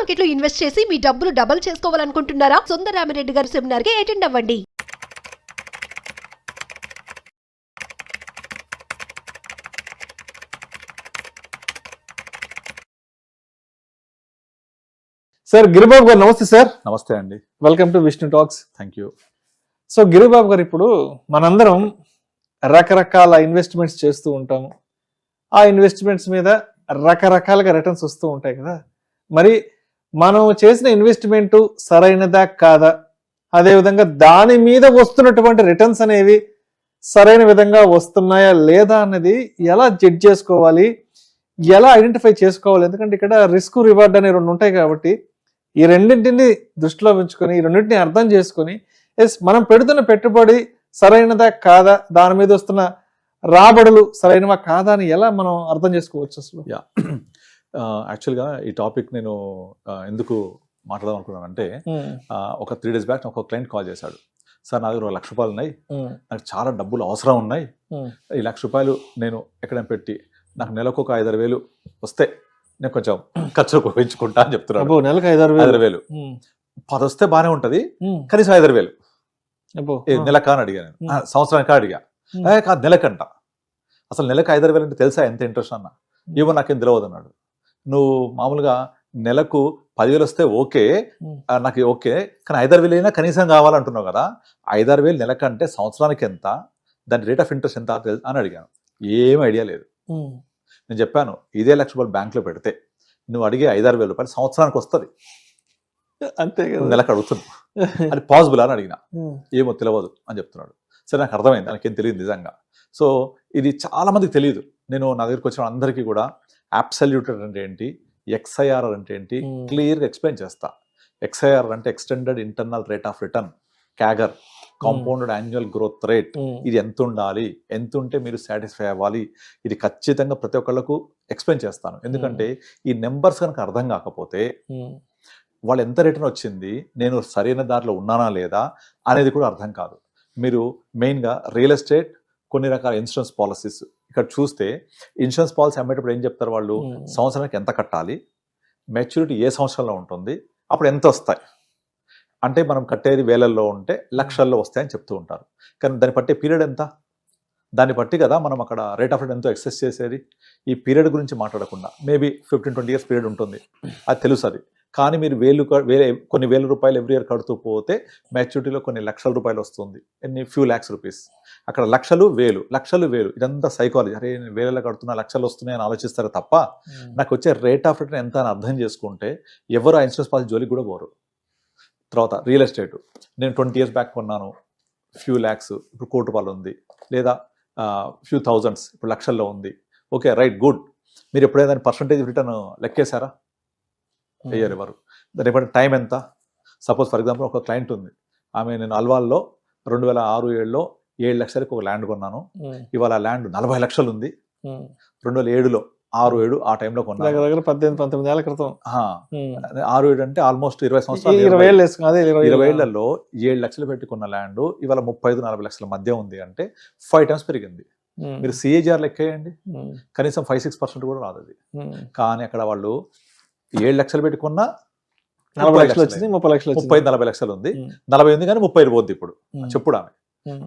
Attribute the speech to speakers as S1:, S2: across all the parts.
S1: Market లో invest చేసి మీ డబ్బులు డబుల్ చేసుకోవాలనుకుంటున్నారా? సుందరరామిరెడ్డి గారి సెమినార్ కి అటెండ్ అవ్వండి.
S2: సార్ గిరిబాబు గారు నమస్తే సార్.
S3: నమస్తే అండి.
S2: Welcome to Vishnu talks.
S3: Thank you.
S2: So Giribabu గారు, ఇప్పుడు మనందరం రకరకాల ఇన్వెస్ట్మెంట్స్ చేస్తూ ఉంటాము. ఆ ఇన్వెస్ట్మెంట్స్ మీద రకరకాలుగా రిటర్న్స్ వస్తూ ఉంటాయి కదా. మరి మనం చేసిన ఇన్వెస్ట్మెంట్ సరైనదా కాదా, అదేవిధంగా దాని మీద వస్తున్నటువంటి రిటర్న్స్ అనేవి సరైన విధంగా వస్తున్నాయా లేదా అన్నది ఎలా జడ్జ్ చేసుకోవాలి, ఎలా ఐడెంటిఫై చేసుకోవాలి? ఎందుకంటే ఇక్కడ రిస్క్ రివార్డ్ అనే రెండు ఉంటాయి కాబట్టి ఈ రెండింటిని దృష్టిలో ఉంచుకొని, ఈ రెండింటిని అర్థం చేసుకొని, మనం పెడుతున్న పెట్టుబడి సరైనదా కాదా, దాని మీద వస్తున్న రాబడులు సరైనవా కాదా అని ఎలా మనం అర్థం చేసుకోవచ్చు అసలు?
S3: యాక్చువల్గా ఈ టాపిక్ నేను ఎందుకు మాట్లాడదాం అనుకున్నాను అంటే, ఒక 3 days బ్యాక్ ఒక క్లయింట్ కాల్ చేశాడు. సార్ నా దగ్గర ₹1,00,000 ఉన్నాయి, నాకు చాలా డబ్బులు అవసరం ఉన్నాయి, ఈ ₹1,00,000 నేను ఎక్కడైనా పెట్టి నాకు నెలకు ఒక 5-6 వేలు వస్తే నేను కొంచెం ఖర్చు పెంచుకుంటా అని చెప్తున్నాను.
S2: నెలకు 5-6 వేలు
S3: 10 వస్తే బాగానే ఉంటది, కనీసం 5-6 వేలు నెలకా అని అడిగాను. సంవత్సరానికి అడిగా, కాదు నెలకంట. అసలు నెలకు 5-6 వేలు అంటే తెలుసా ఎంత ఇంట్రెస్ట్ అన్న? ఏమో నాకేం తెలియదు అన్నాడు. నువ్వు మామూలుగా నెలకు 10,000 వస్తే ఓకే, నాకు ఓకే, కానీ 5-6 వేలు అయినా కనీసం కావాలంటున్నావు కదా, 5-6 వేలు నెలకంటే సంవత్సరానికి ఎంత, దాని రేట్ ఆఫ్ ఇంట్రెస్ట్ ఎంత అని అడిగాను. ఏం ఐడియా లేదు. నేను చెప్పాను, ఇదే ₹1,00,000 బ్యాంక్లో పెడితే నువ్వు అడిగే 5-6 వేల రూపాయలు సంవత్సరానికి వస్తుంది,
S2: అంతే కదా,
S3: నెలకు అడుగుతున్నావు, అది పాసిబుల్ అని అడిగిన. ఏమో తెలియదు అని చెప్తున్నాడు. సరే, నాకు అర్థమైంది, నాకేం తెలియదు నిజంగా. సో ఇది చాలా మందికి తెలియదు. నేను నా దగ్గరికి వచ్చిన అందరికీ కూడా అబ్సల్యూట్ అంటే ఏంటి, XIRR అంటే ఏంటి క్లియర్గా ఎక్స్ప్లెయిన్ చేస్తా. XIRR అంటే extended internal rate of return, CAGR, compounded annual growth rate. ఇది ఎంత ఉండాలి, ఎంత ఉంటే మీరు సాటిస్ఫై అవ్వాలి, ఇది ఖచ్చితంగా ప్రతి ఒక్కళ్ళకు ఎక్స్ప్లెయిన్ చేస్తాను. ఎందుకంటే ఈ నెంబర్స్ కనుక అర్థం కాకపోతే వాళ్ళు ఎంత రిటర్న్ వచ్చింది, నేను సరైన దారిలో ఉన్నానా లేదా అనేది కూడా అర్థం కాదు. మీరు మెయిన్గా రియల్ ఎస్టేట్, కొన్ని రకాల ఇన్సూరెన్స్ పాలసీస్ ఇక్కడ చూస్తే, ఇన్సూరెన్స్ పాలసీ అమ్మేటప్పుడు ఏం చెప్తారు వాళ్ళు, సంవత్సరానికి ఎంత కట్టాలి, మెచ్యూరిటీ ఏ సంవత్సరంలో ఉంటుంది, అప్పుడు ఎంత వస్తాయి అంటే మనం కట్టేది వేలల్లో ఉంటే లక్షల్లో వస్తాయని చెప్తూ ఉంటారు. కానీ దాన్ని పట్టే పీరియడ్ ఎంత, దాన్ని బట్టి కదా మనం అక్కడ రేట్ ఆఫ్ రిటర్న్ ఎంతో ఎక్సెస్ చేసేది. ఈ పీరియడ్ గురించి మాట్లాడకుండా మేబీ 15-20 years పీరియడ్ ఉంటుంది, అది తెలుసు అది. కానీ మీరు కొన్ని వేల రూపాయలు ఎవ్రీ ఇయర్ కడుతూ పోతే మెచ్యూరిటీలో కొన్ని లక్షల రూపాయలు వస్తుంది. Few lakhs rupees. అక్కడ లక్షలు వేలు ఇదంతా సైకాలజీ. అరే నేను వేలలో కడుతున్నా లక్షలు వస్తున్నాయి అని ఆలోచిస్తారు తప్ప, నాకు వచ్చే రేట్ ఆఫ్ రిటర్న్ ఎంత అని అర్థం చేసుకుంటే ఎవరు ఆ ఇన్సూరెన్స్ పాలసీ జోలికి కూడా పోరు. తర్వాత రియల్ ఎస్టేట్, నేను 20 years బ్యాక్ కొన్నాను, ఫ్యూ lakhs, ఇప్పుడు ₹1,00,000 ఉంది, లేదా ఫ్యూ thousands ఇప్పుడు లక్షల్లో ఉంది. Okay, right, good. మీరు ఎప్పుడైనా దాని పర్సంటేజ్ రిటర్న్ లెక్కేశారా? వేయరు ఎవరు. దాని బట్టి టైం ఎంత? సపోజ్ ఫర్ ఎగ్జాంపుల్ ఒక క్లయింట్ ఉంది, ఆమె నేను అల్వాల్లో 2006-7లో 7 లక్షలకి ఒక ల్యాండ్ కొన్నాను, ఇవాళ ఆ ల్యాండ్ 40 లక్షలు ఉంది. 2007లో 6-7 ఆ టైంలో కొన్నాను,
S2: 18-19 ఏళ్ల క్రితం.
S3: 6-7 అంటే ఆల్మోస్ట్ 20 సంవత్సరాలు. 20 ఏళ్లలో 7 లక్షలు పెట్టి కొన్న ల్యాండ్ ఇవాళ 35-40 లక్షల మధ్య ఉంది అంటే 5 times పెరిగింది. మీరు CAGR లెక్కేయండి, కనీసం 5-6% కూడా రాదు అది. కానీ అక్కడ వాళ్ళు 7 లక్షలు పెట్టుకున్న
S2: 40 లక్షలు వచ్చింది,
S3: 30-40 లక్షలు ఉంది. 40 ఉంది కానీ 30 పోద్ది. ఇప్పుడు చెప్పుడు ఆమె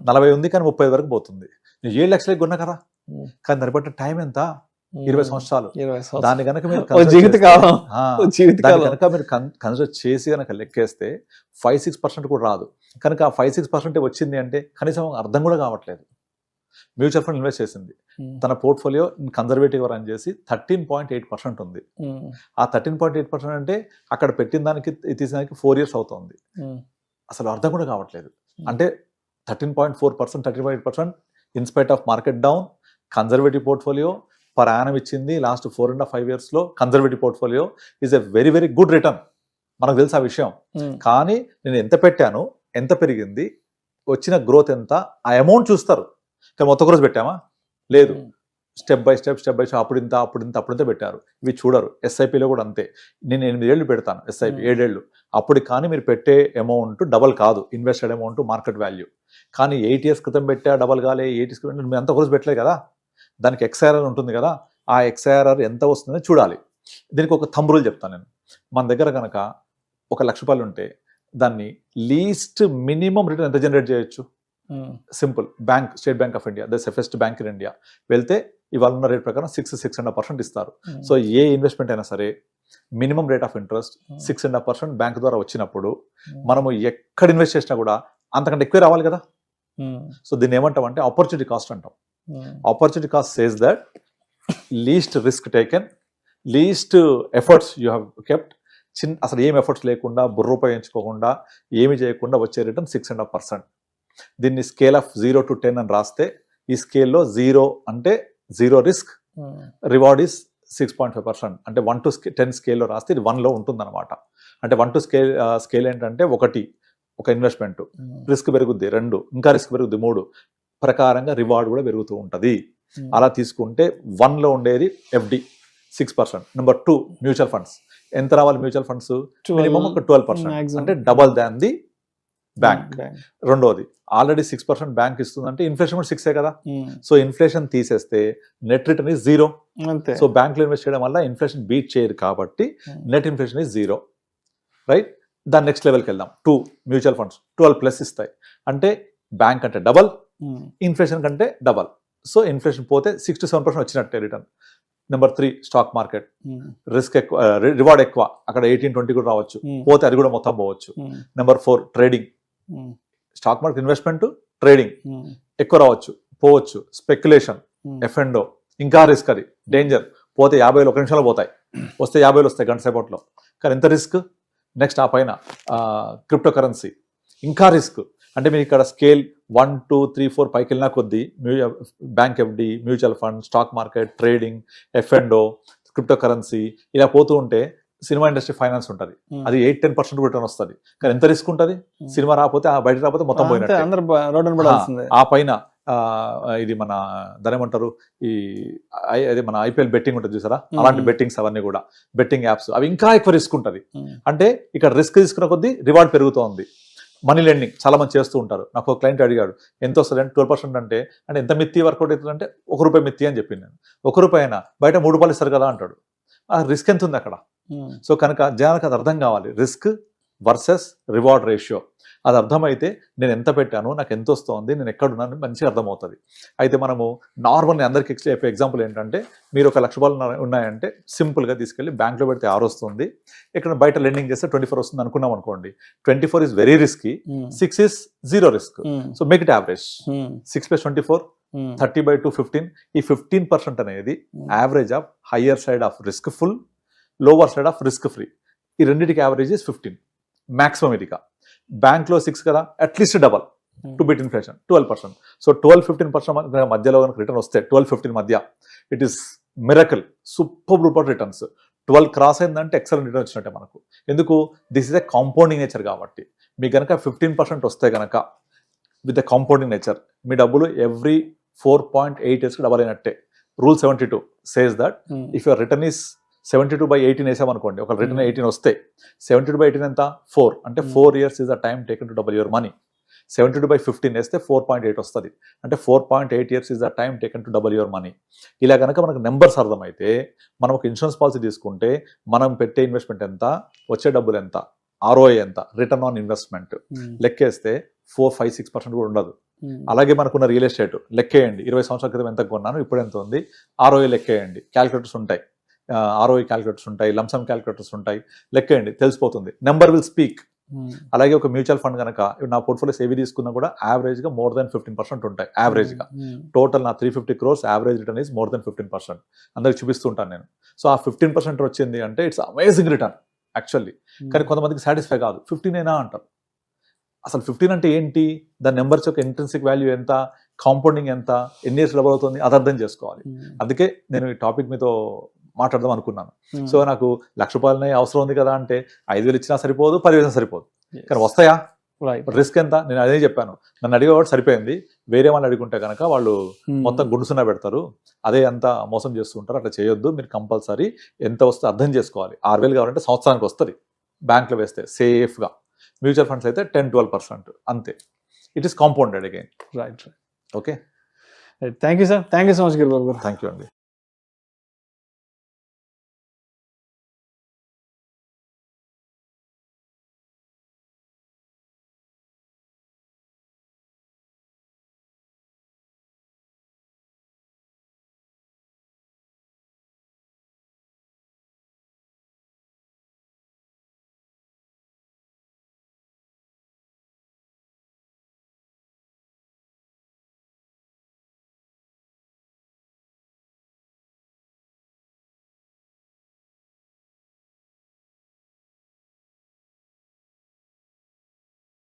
S3: 40 ఉంది కానీ 30 వరకు పోతుంది. 7 లక్షలకి కొన్నా కదా, కానీ దాన్ని బట్టి టైం ఎంత, 20 సంవత్సరాలు. దాన్ని కనుక మీరు కన్సిడర్ చేసి కనుక లెక్కేస్తే 5-6% కూడా రాదు. కనుక 5-6% వచ్చింది అంటే కనీసం అర్థం కూడా కావట్లేదు. మ్యూచువల్ ఫండ్ ఇన్వెస్ట్ చేసింది, తన పోర్ట్ఫోలియో కన్జర్వేటివ్ రన్ చేసి 13.8% ఉంది. ఆ 13.8% అంటే అక్కడ పెట్టిన దానికి తీసినానికి 4 years అవుతుంది. అసలు అర్థం కూడా కావట్లేదు. అంటే 13.4%, 13.8% inspite of market down, conservative portfolio per annum ఇచ్చింది. లాస్ట్ 4.5 yearsలో conservative portfolio is a very very good return. మనకు తెలుసు ఆ విషయం. కానీ నేను ఎంత పెట్టాను, ఎంత పెరిగింది, వచ్చిన గ్రోత్ ఎంత, ఆ అమౌంట్ చూస్తారు. కానీ మొత్తం రోజు పెట్టామా? లేదు. స్టెప్ బై స్టెప్ అప్పుడింత పెట్టారు. ఇవి చూడరు. SIPలో కూడా అంతే. నేను 8 ఏళ్ళు పెడతాను SIP, 7 ఏళ్ళు. అప్పుడు కానీ మీరు పెట్టే అమౌంట్ డబల్ కాదు, ఇన్వెస్టెడ్ అమౌంట్ మార్కెట్ వాల్యూ. కానీ 8 years క్రితం పెట్టా డబల్ కాలే, 8 years క్రితం మీరు అంత రోజు పెట్టలేదు కదా, దానికి XIRR ఉంటుంది కదా, ఆ XIRR ఎంత వస్తుందో చూడాలి. దీనికి ఒక థంబ్ రూల్ చెప్తాను నేను. మన దగ్గర కనుక ₹1,00,000 ఉంటే దాన్ని లీస్ట్ మినిమం రిటర్న్ ఎంత జనరేట్ చేయొచ్చు? Simple, bank, state bank of India, the safest bank in India వెళ్తే ఇవాళ ఉన్న రేట్ ప్రకారం 6.5% ఇస్తారు. సో ఏ ఇన్వెస్ట్మెంట్ అయినా సరే minimum rate of interest 6.5% bank ద్వారా వచ్చినప్పుడు మనము ఎక్కడ ఇన్వెస్ట్ చేసినా కూడా అంతకంటే ఎక్కువ రావాలి కదా. సో దీన్ని ఏమంటాం అంటే ఆపర్చునిటీ కాస్ట్ అంటాం. Opportunity cost says that least risk taken, least efforts you have kept, అసలు ఏం ఎఫర్ట్స్ లేకుండా బుర్ర ఉపయోగించుకోకుండా ఏమి చేయకుండా వచ్చే రిటర్న్ 6.5%. దీన్ని స్కేల్ ఆఫ్ 0 to 10 అని రాస్తే ఈ స్కేల్లో 0 అంటే 0 రిస్క్, రివార్డ్ ఈస్ 6.5%. అంటే 1 to 10 స్కేల్లో రాస్తే ఇది 1లో ఉంటుంది అనమాట. అంటే 1 to స్కేల్ ఏంటంటే 1 ఒక ఇన్వెస్ట్మెంట్, రిస్క్ పెరుగుద్ది 2, ఇంకా రిస్క్ పెరుగుద్ది 3 ప్రకారంగా రివార్డ్ కూడా పెరుగుతూ ఉంటుంది. అలా తీసుకుంటే 1లో ఉండేది FD 6%. Number 2 mutual funds. ఎంత రావాలి మ్యూచువల్ ఫండ్స్? మినిమం ఒక 12%, అంటే డబల్ దాన్ ది బ్యాంక్. రెండోది ఆల్రెడీ 6% బ్యాంక్ ఇస్తుందంటే ఇన్ఫ్లేషన్ కూడా 6 కదా. సో ఇన్ఫ్లేషన్ తీసేస్తే net return is 0. So bank లో ఇన్వెస్ట్ చేయడం వల్ల ఇన్ఫ్లేషన్ బీట్ చేయరు కాబట్టి నెట్ ఇన్ఫ్లేషన్ ఇస్ 0, రైట్. దాని నెక్స్ట్ లెవెల్కి వెళ్దాం. 2 మ్యూచువల్ ఫండ్స్ 12+ ఇస్తాయి, అంటే బ్యాంక్ అంటే డబల్, ఇన్ఫ్లేషన్ కంటే డబల్. సో ఇన్ఫ్లేషన్ పోతే 6 to 7% వచ్చినట్టే return. Number 3 stock market. Risk ఎక్కువ, రివార్డ్ ఎక్కువ, అక్కడ 18-20 కూడా రావచ్చు, పోతే అది కూడా మొత్తం పోవచ్చు. Number 4 trading. Stock market investment, trading ఎక్కువ రావచ్చు, పోవచ్చు. స్పెక్యులేషన్, F&O ఇంకా రిస్క్, అది డేంజర్. పోతే 50 1 నిమిషంలో పోతాయి, వస్తే 50 వస్తాయి గంట సేపట్లో, కానీ ఎంత రిస్క్. నెక్స్ట్ ఆ పైన క్రిప్టో కరెన్సీ, ఇంకా రిస్క్. అంటే మీరు ఇక్కడ స్కేల్ 1, 2, 3, 4 పైకి వెళ్ళినా కొద్దీ bank FD, mutual fund, stock market, trading, F&O, crypto currency ఇలా పోతూ ఉంటే సినిమా ఇండస్ట్రీ ఫైనాన్స్ ఉంటుంది, అది 8-10% రిటర్న్ వస్తుంది. కానీ ఎంత రిస్క్ ఉంటుంది? సినిమా రాకపోతే, బయట రాకపోతే మొత్తం పోయినట్టు. ఆ పైన ఇది మన దాని ఏమంటారు, అది మన IPL బెట్టింగ్ ఉంటుంది చూసారా, అలాంటి బెట్టింగ్స్ అవన్నీ కూడా బెట్టింగ్ యాప్స్, అవి ఇంకా ఎక్కువ రిస్క్ ఉంటుంది. అంటే ఇక్కడ రిస్క్ తీసుకున్న కొద్దీ రివార్డ్ పెరుగుతోంది. మనీ లెండింగ్ చాలా మంది చేస్తూ ఉంటారు. నాకు ఒక క్లయింట్ అడిగాడు ఎంత వస్తుంది అంటే 12% అంటే ఎంత మిత్తి వర్కౌట్ అవుతుందంటే ₹1 మిత్తి అని చెప్పింది నేను. ₹1 అయినా బయట ₹3 ఇస్తారు కదా అంటాడు. ఆ రిస్క్ ఎంత ఉంది అక్కడ. సో కనుక జనానికి అది అర్థం కావాలి, రిస్క్ వర్సెస్ రివార్డ్ రేషియో. అది అర్థమైతే నేను ఎంత పెట్టాను, నాకు ఎంత వస్తుంది, నేను ఎక్కడున్నాను మంచిగా అర్థమవుతుంది. అయితే మనము నార్మల్గా అందరికి చెప్పే ఎగ్జాంపుల్ ఏంటంటే, మీరు ₹1,00,000 ఉన్నాయంటే సింపుల్గా తీసుకెళ్ళి బ్యాంక్లో పెడితే 6 వస్తుంది, ఇక్కడ బయట లెండింగ్ చేస్తే 24 వస్తుంది అనుకున్నాం అనుకోండి. 24 is very risky, 6 is 0 risk. So make it average. 6 + 24 30/2 15. ఈ 15% అనేది average of higher side of risk full, lower side of risk free. ఈ రెండింటికి యావరేజ్ ఇస్ 15 మ్యాక్సిమం. ఇదిగా బ్యాంక్లో 6 కదా, at least double two bit inflation 12%. So 12-15% మధ్యలో కనుక రిటర్న్ వస్తే 12-15 మధ్య, it is miracle, super returns. 12 cross అయిందంటే ఎక్సలెంట్ రిటర్న్ వచ్చినట్టే మనకు. ఎందుకు? This is a compounding nature కాబట్టి. మీకు కనుక 15% వస్తే కనుక విత్ ఎ కాంపౌండింగ్ నేచర్, మీ డబ్బులు ఎవ్రీ 4.8 yearsకి డబల్ అయినట్టే. Rule 72 says that if your return is 72/18 వేసామనుకోండి, ఒక రిటర్న్ 18 వస్తే 72/18 ఎంత? 4. అంటే 4 years is the time taken to double your money. 72/15 వేస్తే 4.8 వస్తుంది, అంటే 4.8 years is the time taken to double your money. ఇలా కనుక మనకు నెంబర్స్ అర్థమైతే, మనం ఒక ఇన్సూరెన్స్ పాలసీ తీసుకుంటే మనం పెట్టే ఇన్వెస్ట్మెంట్ ఎంత, వచ్చే డబ్బులు ఎంత, ROI ఎంత, రిటర్న్ ఆన్ ఇన్వెస్ట్మెంట్ లెక్కేస్తే 4-5-6% కూడా ఉండదు. అలాగే మనకున్న రియల్ ఎస్టేట్ లెక్కేయండి, 20 సంవత్సరాల క్రితం ఎంత కొన్నాను, ఇప్పుడు ఎంత ఉంది, ROI లెక్కేయండి. క్యాలిక్యులేటర్స్ ఉంటాయి, ROI క్యాలిక్యులేటర్స్ ఉంటాయి, లంసమ్ క్యాలిక్యులేటర్స్ ఉంటాయి, లెక్కేయండి, తెలిసిపోతుంది. Number will speak. అలాగే ఒక మ్యూచువల్ ఫండ్ కనుక నా పోర్ట్ఫోలియోస్ ఏవి తీసుకున్నా కూడా యావరేజ్ గా more than 15% ఉంటాయి. యావరేజ్ గా టోటల్ నా 350 crores average return is more than 15%. అందరికి చూపిస్తుంటాను నేను. సో ఆ 15% వచ్చింది అంటే ఇట్స్ అమేజింగ్ రిటర్న్ యాక్చువల్లీ. కానీ కొంతమందికి సాటిస్ఫై కాదు, 15 అయినా అంటారు. అసలు 15 అంటే ఏంటి, దాని నెంబర్స్ యొక్క ఇంట్రెన్సిక్ వాల్యూ ఎంత, కాంపౌండింగ్ ఎంత, ఎన్ని ఇయర్స్ డబల్ అవుతుంది, అది అర్థం చేసుకోవాలి. అందుకే నేను ఈ టాపిక్ మీతో మాట్లాడదాం అనుకున్నాను. సో నాకు ₹1,00,000 అవసరం ఉంది కదా అంటే 5,000 ఇచ్చినా సరిపోదు, 10,000 సరిపోదు, కానీ వస్తాయా? రిస్క్ ఎంత? నేను అదే చెప్పాను. నన్ను అడిగేవాడు సరిపోయింది, వేరే వాళ్ళు అడుగుంటే కనుక వాళ్ళు మొత్తం గుండుసున్నా పెడతారు, అదే అంత మోసం చేస్తుంటారు. అట్లా చేయొద్దు. మీరు కంపల్సరీ ఎంత వస్తే అర్థం చేసుకోవాలి. 6,000 కావాలంటే సంవత్సరానికి వస్తుంది బ్యాంక్లో వేస్తే సేఫ్గా. మ్యూచువల్ ఫండ్స్ అయితే 10-12% అంతే. It is compounded again. Right. Okay,
S2: thank you sir. Thank you so much Giribabu గారు.
S3: థ్యాంక్ యూ అండి.